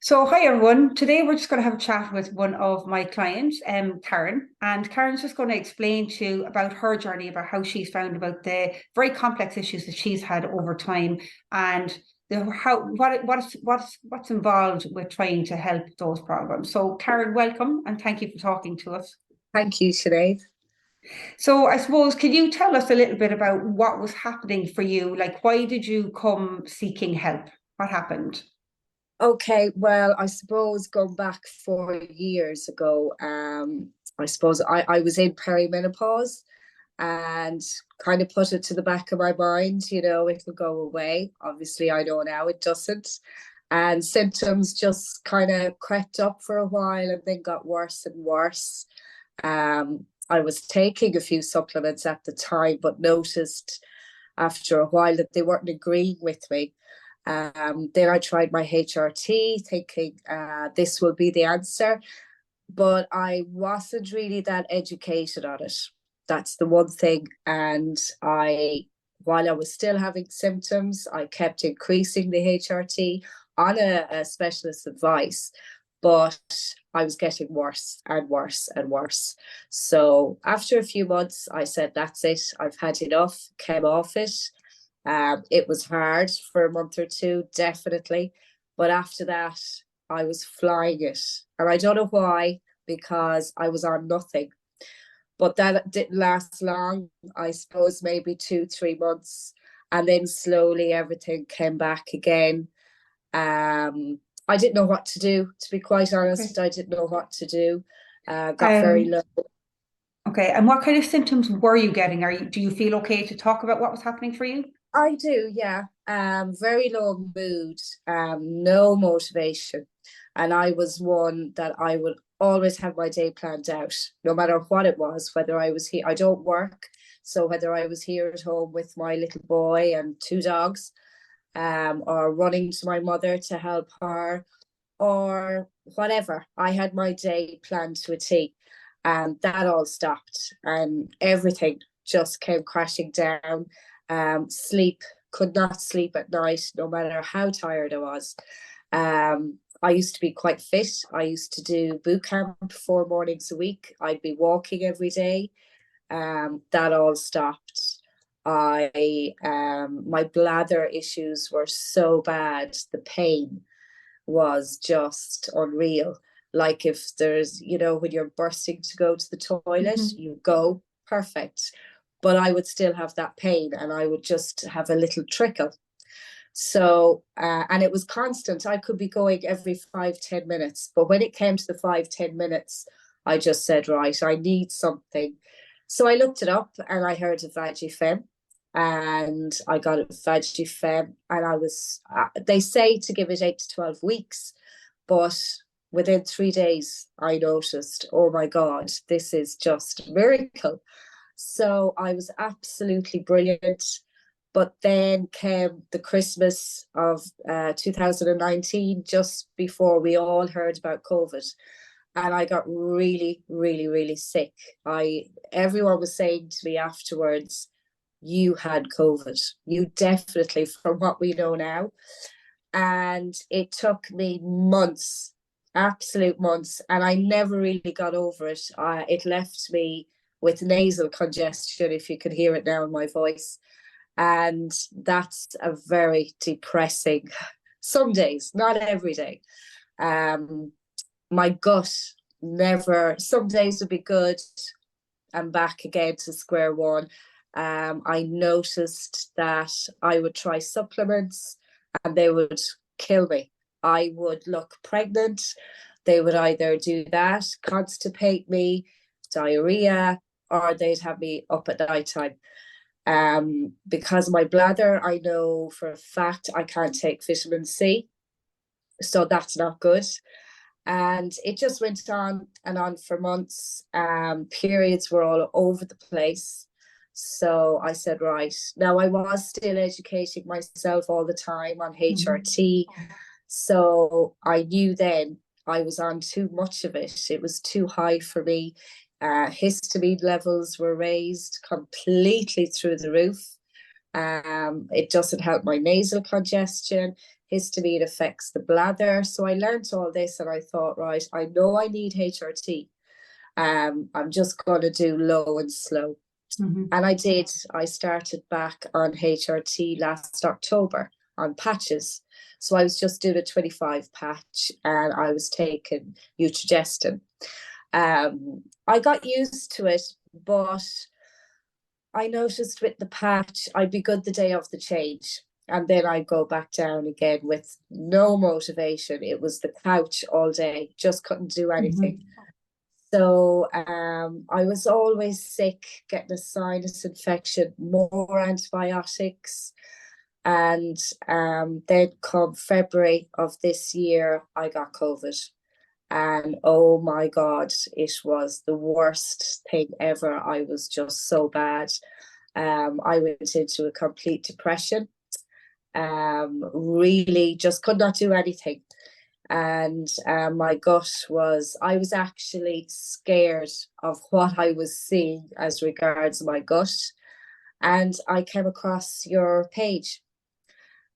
So, hi everyone. Today we're just going to have a chat with one of my clients, Karen, and Karen's just going to explain to you about her journey, about how she's found about the very complex issues that she's had over time, and what's involved with trying to help those problems. So, Karen, welcome and thank you for talking to us. Thank you, Sinead. So, I suppose, can you tell us a little bit about what was happening for you? Like, why did you come seeking help? What happened? Okay, well, I suppose going back 4 years ago, I suppose I was in perimenopause and kind of put it to the back of my mind, it'll go away. Obviously, I know now it doesn't. And symptoms just kind of crept up for a while and then got worse and worse. I was taking a few supplements at the time, but noticed after a while that they weren't agreeing with me. Then I tried my HRT, thinking this will be the answer, but I wasn't really that educated on it. That's the one thing. And while I was still having symptoms, I kept increasing the HRT on a specialist advice, but I was getting worse and worse and worse. So after a few months, I said, that's it. I've had enough, came off it. It was hard for a month or two, definitely. But after that, I was flying it. And I don't know why, because I was on nothing. But that didn't last long. I suppose maybe 2, 3 months. And then slowly everything came back again. I didn't know what to do, to be quite honest. Okay. I didn't know what to do. Got very Um, low. Okay, and what kind of symptoms were you getting? Do you feel okay to talk about what was happening for you? I do, yeah. Very low mood, no motivation. And I was one that I would always have my day planned out, no matter what it was, whether I was here, I don't work. So whether I was here at home with my little boy and two dogs, or running to my mother to help her, or whatever, I had my day planned to a T. And that all stopped and everything just came crashing down. Sleep, could not sleep at night, no matter how tired I was. I used to be quite fit. I used to do boot camp 4 mornings a week. I'd be walking every day. That all stopped. My bladder issues were so bad. The pain was just unreal. Like if there's, when you're bursting to go to the toilet, Hmm. you go, perfect. But I would still have that pain and I would just have a little trickle. So, and it was constant. I could be going every 5, 10 minutes. But when it came to the 5, 10 minutes, I just said, right, I need something. So I looked it up and I heard of Vagifem and I got it Vagifem and they say to give it 8 to 12 weeks, but within 3 days I noticed, oh my God, this is just a miracle. So I was absolutely brilliant. But then came the Christmas of 2019, just before we all heard about COVID. And I got really, really, really sick. Everyone was saying to me afterwards, you had COVID. You definitely, from what we know now. And it took me months, absolute months, and I never really got over it. It left me with nasal congestion, if you could hear it now in my voice. And that's a very depressing, some days, not every day. Um, my gut never, some days would be good and back again to square one. I noticed that I would try supplements and they would kill me. I would look pregnant. They would either do that, constipate me, diarrhea, or they'd have me up at night time. Because of my bladder, I know for a fact I can't take vitamin C. So that's not good. And it just went on and on for months. Periods were all over the place. So I said, right, now I was still educating myself all the time on Hmm. HRT. So I knew then I was on too much of it. It was too high for me. Histamine levels were raised completely through the roof. It doesn't help my nasal congestion. Histamine affects the bladder. So I learned all this and I thought, right, I know I need HRT. I'm just going to do low and slow. And I did. I started back on HRT last October on patches. So I was just doing a 25 patch and I was taking Nutrigestin. I got used to it, but I noticed with the patch, I'd be good the day of the change. And then I'd go back down again with no motivation. It was the couch all day, just couldn't do anything. So I was always sick, getting a sinus infection, more antibiotics. And then come February of this year, I got COVID. And oh my God, it was the worst thing ever. I was just so bad. I went into a complete depression. Really just could not do anything. And my gut was, I was actually scared of what I was seeing as regards my gut. And I came across your page.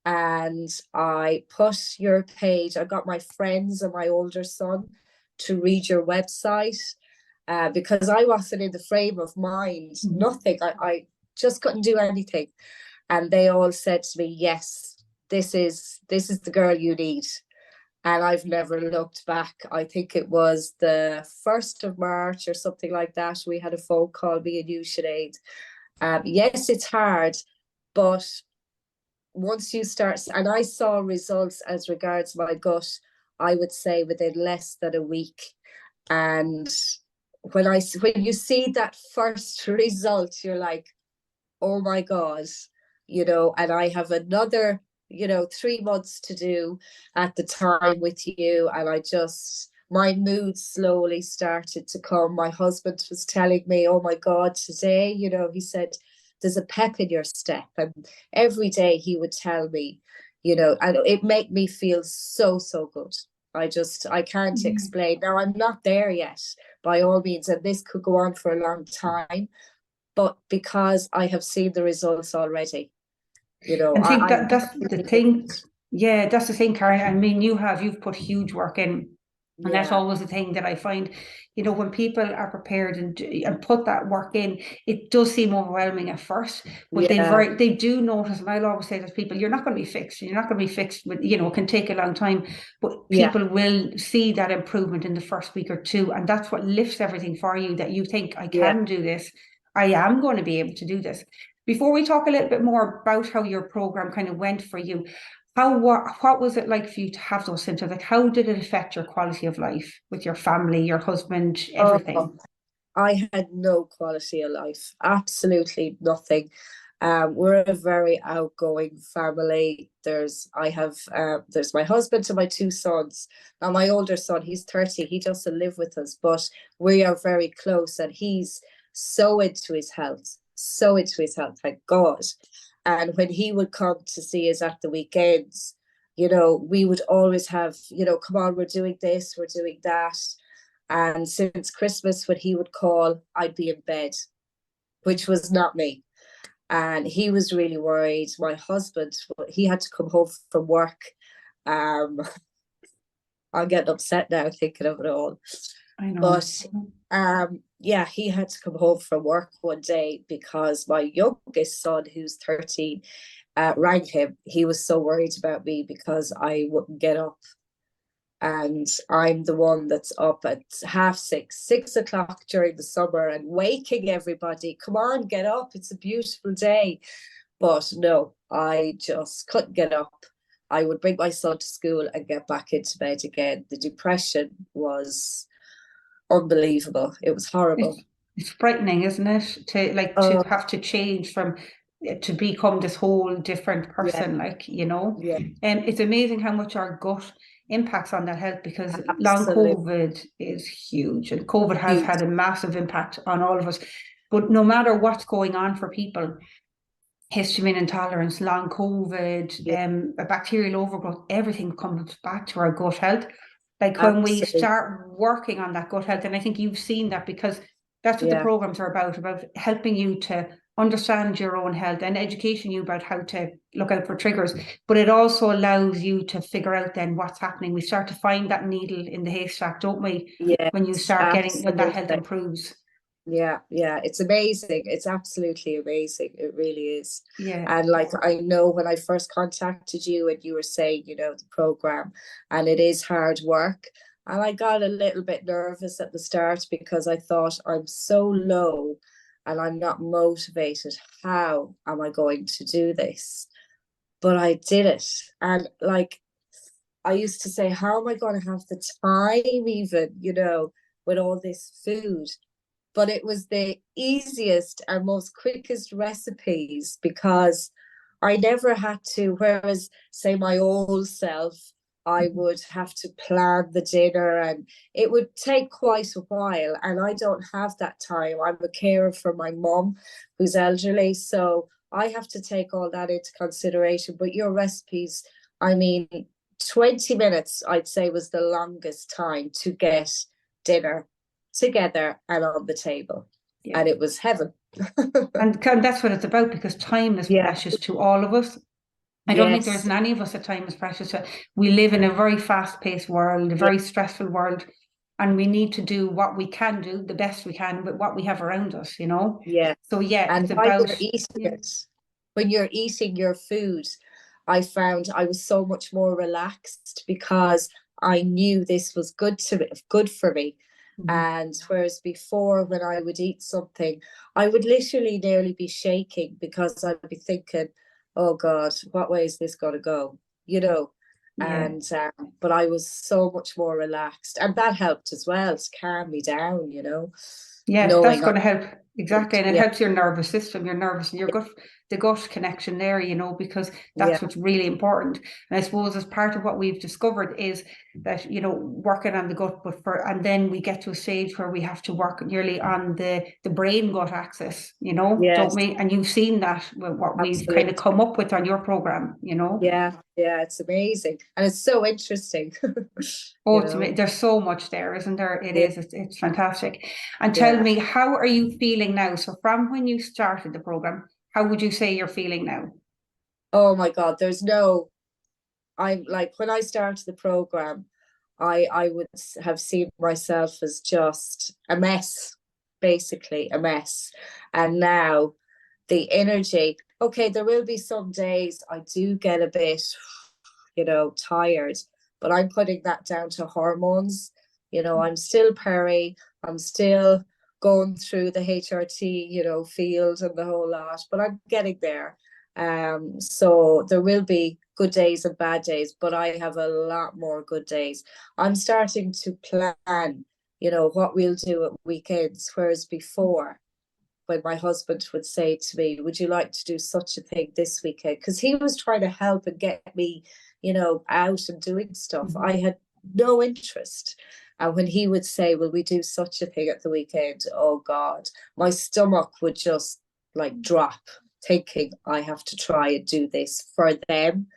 And I put your page, I got my friends and my older son to read your website because I wasn't in the frame of mind, nothing. I just couldn't do anything. And they all said to me, yes, this is the girl you need. And I've never looked back. I think it was the 1st of March or something like that. We had a phone call, me and you, Sinead. Yes, it's hard, but once you start, and I saw results as regards my gut, I would say within less than a week. And when you see that first result, you're like, oh my God, and I have another, 3 months to do at the time with you. And my mood slowly started to come. My husband was telling me, oh my God, today, he said, there's a pep in your step. And every day he would tell me, and it made me feel so, so good. I can't explain. Now, I'm not there yet, by all means, and this could go on for a long time, but because I have seen the results already, I think that's the thing. Yeah, that's the thing, Karen. I mean, you've put huge work in. And that's always the thing that I find, when people are prepared and put that work in, it does seem overwhelming at first, but they do notice. And I'll always say to people, you're not going to be fixed. You're not going to be fixed with, it can take a long time, but people will see that improvement in the first week or two. And that's what lifts everything for you, that you think, I can do this. I am going to be able to do this. Before we talk a little bit more about how your program kind of went for you, what was it like for you to have those symptoms? Like, how did it affect your quality of life with your family, your husband, everything? I had no quality of life, absolutely nothing. We're a very outgoing family. There's my husband and my 2 sons. Now my older son, he's 30. He doesn't live with us, but we are very close, and he's so into his health, thank God. And when he would come to see us at the weekends, we would always have, come on, we're doing this, we're doing that. And since Christmas, when he would call, I'd be in bed, which was not me. And he was really worried. My husband, he had to come home from work. I'm getting upset now thinking of it all. I know. But he had to come home from work one day because my youngest son, who's 13, rang him. He was so worried about me because I wouldn't get up. And I'm the one that's up at 6:30, 6 o'clock during the summer and waking everybody. Come on, get up. It's a beautiful day. But no, I just couldn't get up. I would bring my son to school and get back into bed again. The depression was unbelievable. It was horrible. It's frightening, isn't it? To have to change to become this whole different person, And it's amazing how much our gut impacts on that health, because long COVID is huge, and COVID has had a massive impact on all of us. But no matter what's going on for people, histamine intolerance, long COVID, a bacterial overgrowth, everything comes back to our gut health. Like when we start working on that gut health, and I think you've seen that, because that's what the programs are about helping you to understand your own health and education you about how to look out for triggers, but it also allows you to figure out then what's happening. We start to find that needle in the haystack, don't we? Yes, When you start getting, when that health absolutely. improves. Yeah, it's amazing. It's absolutely amazing. It really is. Yeah. And like, I know when I first contacted you and you were saying, the program, and it is hard work. And I got a little bit nervous at the start because I thought, I'm so low and I'm not motivated. How am I going to do this? But I did it. And like, I used to say, how am I going to have the time even, with all this food? But it was the easiest and most quickest recipes because I never had to, whereas say my old self, I would have to plan the dinner and it would take quite a while, and I don't have that time. I'm a carer for my mum who's elderly, so I have to take all that into consideration. But your recipes, I mean, 20 minutes I'd say was the longest time to get dinner together and on the table. And it was heaven. And that's what it's about, because time is precious to all of us. I don't think there isn't any of us that time is precious. We live in a very fast-paced world, a very stressful world, and we need to do what we can do, the best we can, with what we have around us, Yeah. So and it's about when you're eating your food, I found I was so much more relaxed because I knew this was good for me. And whereas before, when I would eat something, I would literally nearly be shaking because I'd be thinking, oh God, what way is this going to go? And but I was so much more relaxed, and that helped as well to calm me down, Yes, that's going to help. Exactly. And it Yeah. helps your nervous system, your nervous and your gut, the gut connection there, because that's what's really important. And I suppose as part of what we've discovered is that, working on the gut, and then we get to a stage where we have to work nearly on the brain gut axis, don't we? And you've seen that with what we've kind of come up with on your program, Yeah, it's amazing. And it's so interesting. There's so much there, isn't there? It is. It's fantastic. And tell me, how are you feeling now? So from when you started the program, how would you say you're feeling now? Oh my God, I'm like, when I started the program, I would have seen myself as just a mess, basically a mess. And now the energy, okay, there will be some days I do get a bit, tired, but I'm putting that down to hormones. I'm still peri, I'm still going through the HRT, field and the whole lot, but I'm getting there. So there will be good days and bad days, but I have a lot more good days. I'm starting to plan, what we'll do at weekends, whereas before, when my husband would say to me, would you like to do such a thing this weekend? Because he was trying to help and get me, out and doing stuff. I had no interest. And when he would say, will we do such a thing at the weekend? Oh God, my stomach would just like drop, thinking I have to try and do this for them,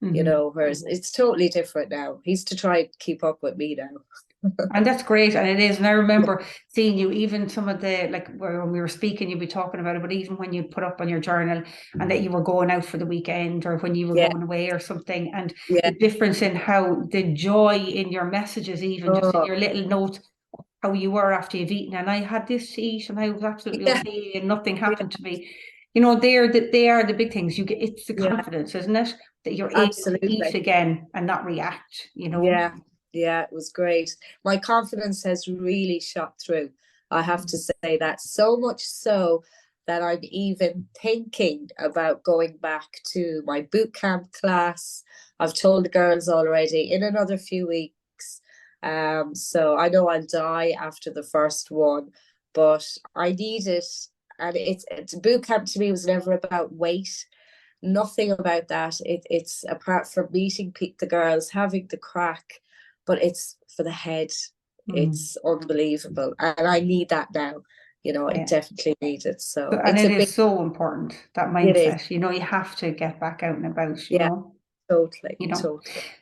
whereas it's totally different now. He's to try and keep up with me now. And that's great. And it is. And I remember seeing you, even some of the, like when we were speaking, you'd be talking about it, but even when you put up on your journal and that you were going out for the weekend or when you were going away or something, and the difference in how the joy in your messages, even just in your little note, how you were after you've eaten, and I had this to eat and I was absolutely okay and nothing happened to me. They are the big things. You get, it's the confidence, isn't it? That you're able to eat again and not react, Yeah, it was great. My confidence has really shot through. I have to say that, so much so that I'm even thinking about going back to my boot camp class. I've told the girls already in another few weeks. So I know I'll die after the first one, but I need it. And it's boot camp to me was never about weight. Nothing about that. It's apart from meeting the girls, having the crack, but it's for the head. It's unbelievable, and I need that now. I definitely need it. So and it is so important, that mindset. You have to get back out and about. Yeah, totally.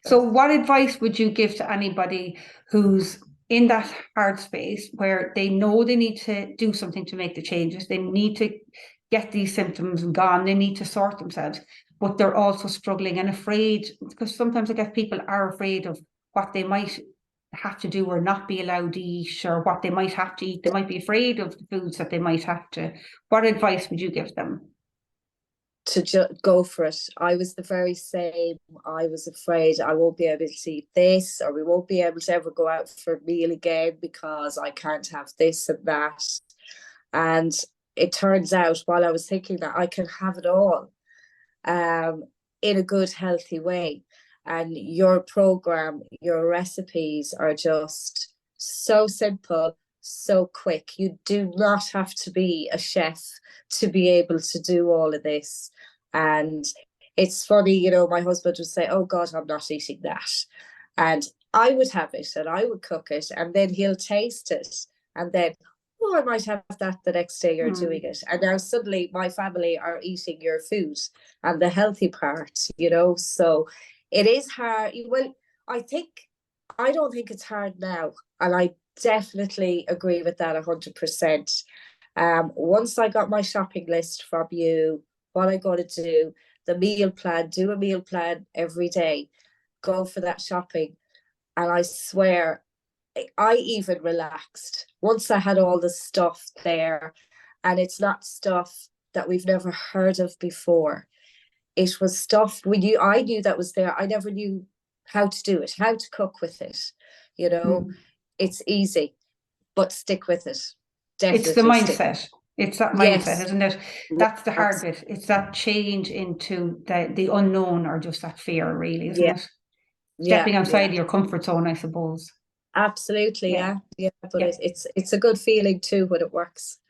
So what advice would you give to anybody who's in that hard space where they know they need to do something to make the changes? They need to get these symptoms gone. They need to sort themselves, but they're also struggling and afraid, because sometimes I guess people are afraid of what they might have to do or not be allowed to eat, or what they might have to eat. They might be afraid of the foods that they might have to. What advice would you give them? To go for it. I was the very same. I was afraid I won't be able to eat this, or we won't be able to ever go out for a meal again because I can't have this and that. And it turns out, while I was thinking that, I can have it all, in a good, healthy way. And your program, your recipes are just so simple, so quick. You do not have to be a chef to be able to do all of this. And it's funny, you know, my husband would say, oh God, I'm not eating that. And I would have it and I would cook it, and then he'll taste it. And then, oh, I might have that the next day you're doing it. And now suddenly my family are eating your food and the healthy part, you know. So it is hard. Well, I don't think it's hard now. And I definitely agree with that 100%. Once I got my shopping list from you, what I got to do, the meal plan, do a meal plan every day, go for that shopping. And I swear, I even relaxed once I had all the stuff there. And it's not stuff that we've never heard of before. It was stuff I knew that was there. I never knew how to do it, how to cook with it. You know, it's easy, but stick with it. Definitely. It's the mindset. It's that mindset, Yes. isn't it? That's the hard bit. It's that change into the unknown, or just that fear, really, isn't it? Stepping outside your comfort zone, I suppose. Absolutely, yeah. But it's a good feeling too when it works.